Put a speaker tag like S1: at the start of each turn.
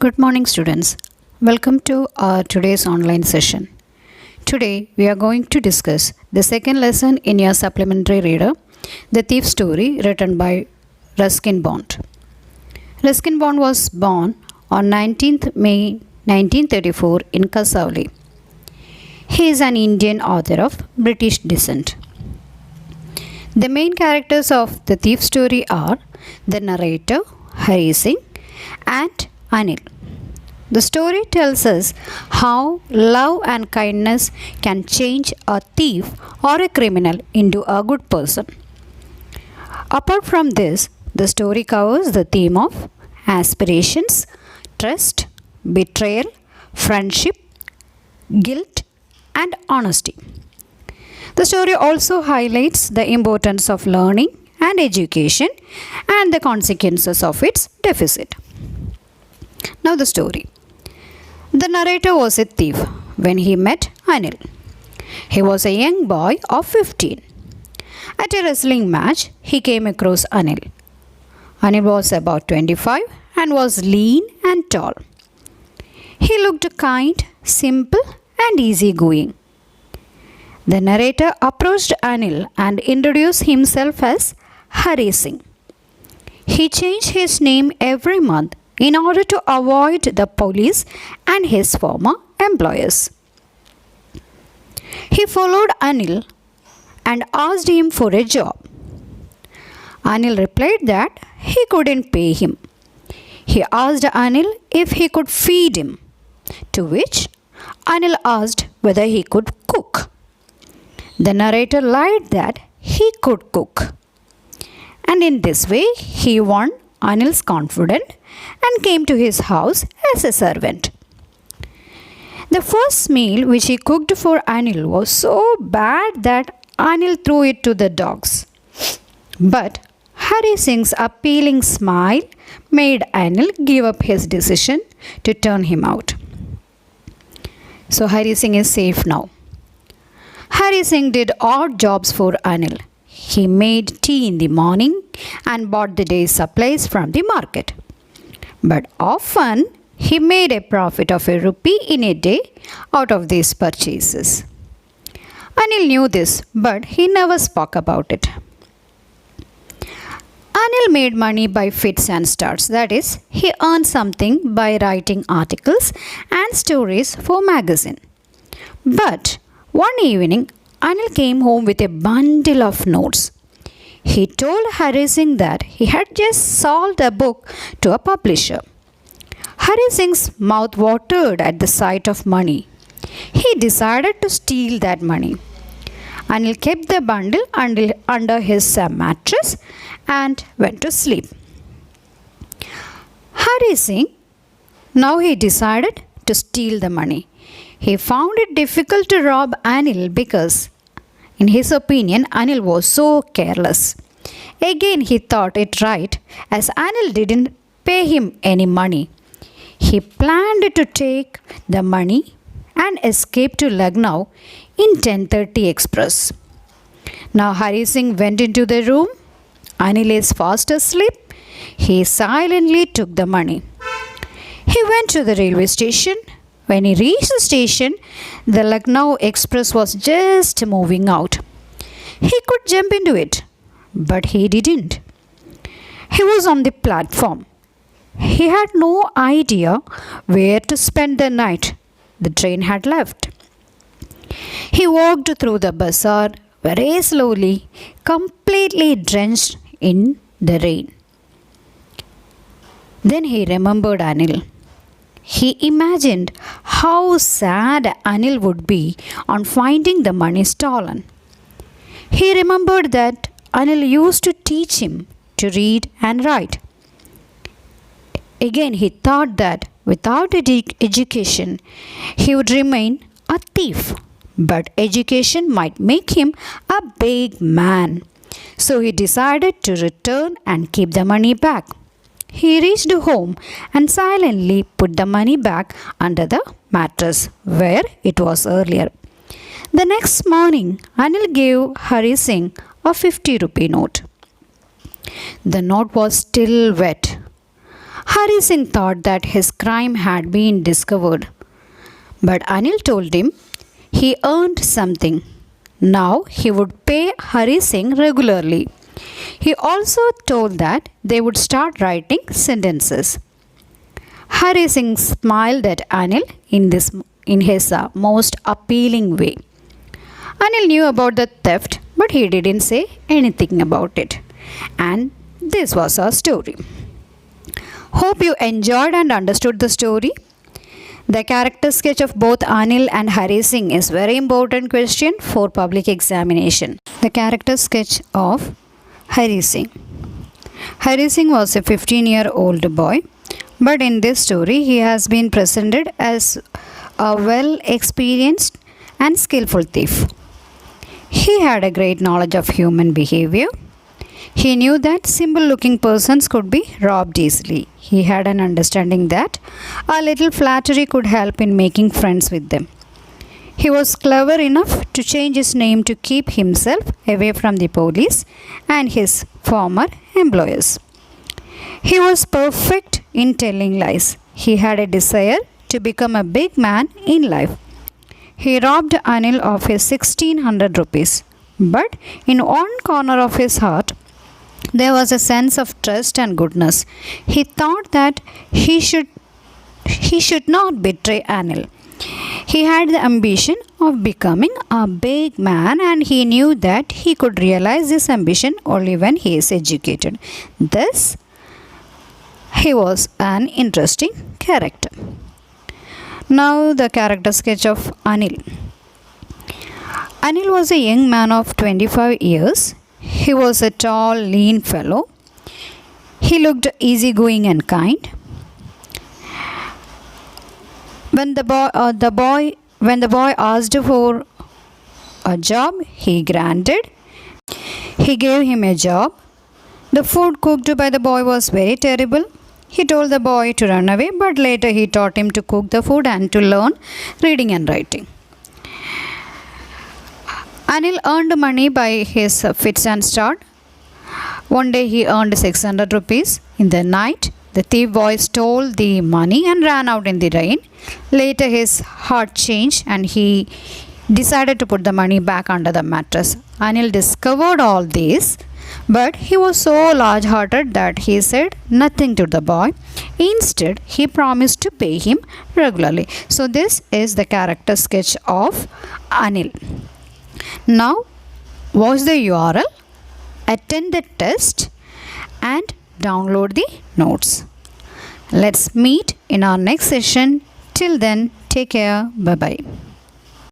S1: Good morning, students. Welcome to our today's online session. Today, we are going to discuss the second lesson in your supplementary reader, The Thief Story, written by Ruskin Bond. Ruskin Bond was born on 19th May 1934 in Kasauli. He is an Indian author of British descent. The main characters of The Thief Story are the narrator, Hari Singh, and Anil. The story tells us how love and kindness can change a thief or a criminal into a good person. Apart from this, the story covers the theme of aspirations, trust, betrayal, friendship, guilt, and honesty. The story also highlights the importance of learning and education and the consequences of its deficit. Now the story. The narrator was a thief when he met Anil. He was a young boy of 15. At a wrestling match, he came across Anil. Anil was about 25 and was lean and tall. He looked kind, simple, and easygoing. The narrator approached Anil and introduced himself as Hari Singh. He changed his name every month in order to avoid the police and his former employers. He followed Anil and asked him for a job. Anil replied that he couldn't pay him. He asked Anil if he could feed him, to which Anil asked whether he could cook. The narrator lied that he could cook, and in this way he won Anil's confidence and came to his house as a servant. The first meal which he cooked for Anil was so bad that Anil threw it to the dogs. But Hari Singh's appealing smile made Anil give up his decision to turn him out. So Hari Singh is safe now. Hari Singh did odd jobs for Anil. He made tea in the morning and bought the day's supplies from the market. But often he made a profit of ₹1 in a day out of these purchases. Anil knew this, but he never spoke about it. Anil made money by fits and starts. That is, he earned something by writing articles and stories for magazine. But one evening, Anil came home with a bundle of notes. He told Hari Singh that he had just sold a book to a publisher. Hari Singh's mouth watered at the sight of money. He decided to steal that money. Anil kept the bundle under his mattress and went to sleep. Hari Singh, now he decided to steal the money. He found it difficult to rob Anil because, in his opinion, Anil was so careless. Again, he thought it right, as Anil didn't pay him any money. He planned to take the money and escape to Lucknow in 10:30 express. Now Hari Singh went into the room. Anil is fast asleep. He silently took the money. He went to the railway station. When he reached the station, the Lucknow Express was just moving out. He could jump into it, but he didn't. He was on the platform. He had no idea where to spend the night. The train had left. He walked through the bazaar very slowly, completely drenched in the rain. Then he remembered Anil. He imagined how sad Anil would be on finding the money stolen. He remembered that Anil used to teach him to read and write. Again, he thought that without education, he would remain a thief. But education might make him a big man. So he decided to return and keep the money back. He reached home and silently put the money back under the mattress where it was earlier. The next morning, Anil gave Hari Singh a ₹50 note. The note was still wet. Hari Singh thought that his crime had been discovered, but Anil told him he earned something. Now he would pay Hari Singh regularly. He also told that they would start writing sentences. Hari Singh smiled at Anil in his most appealing way. Anil knew about the theft, but he didn't say anything about it. And this was our story. Hope you enjoyed and understood the story. The character sketch of both Anil and Hari Singh is very important question for public examination. The character sketch of Hari Singh. Hari Singh was a 15-year-old boy, but in this story he has been presented as a well-experienced and skillful thief. He had a great knowledge of human behavior. He knew that simple-looking persons could be robbed easily. He had an understanding that a little flattery could help in making friends with them. He was clever enough to change his name to keep himself away from the police and his former employers. He was perfect in telling lies. He had a desire to become a big man in life. He robbed Anil of his 1600 rupees, but in one corner of his heart, there was a sense of trust and goodness. He thought that he should not betray Anil. He had the ambition of becoming a big man, and he knew that he could realize this ambition only when he is educated. Thus, he was an interesting character. Now the character sketch of Anil. Anil was a young man of 25 years. He was a tall, lean fellow. He looked easygoing and kind. When the boy asked for a job, he granted. He gave him a job. The food cooked by the boy was very terrible. He told the boy to run away, but later he taught him to cook the food and to learn reading and writing. Anil earned money by his fits and start. One day he earned 600 rupees. In the night, the thief boy stole the money and ran out in the rain. Later his heart changed and he decided to put the money back under the mattress. Anil discovered all this, but he was so large-hearted that he said nothing to the boy. Instead, he promised to pay him regularly. So this is the character sketch of Anil. Now, watch the URL, attend the test, and download the notes. Let's meet in our next session. Till then, take care. Bye-bye.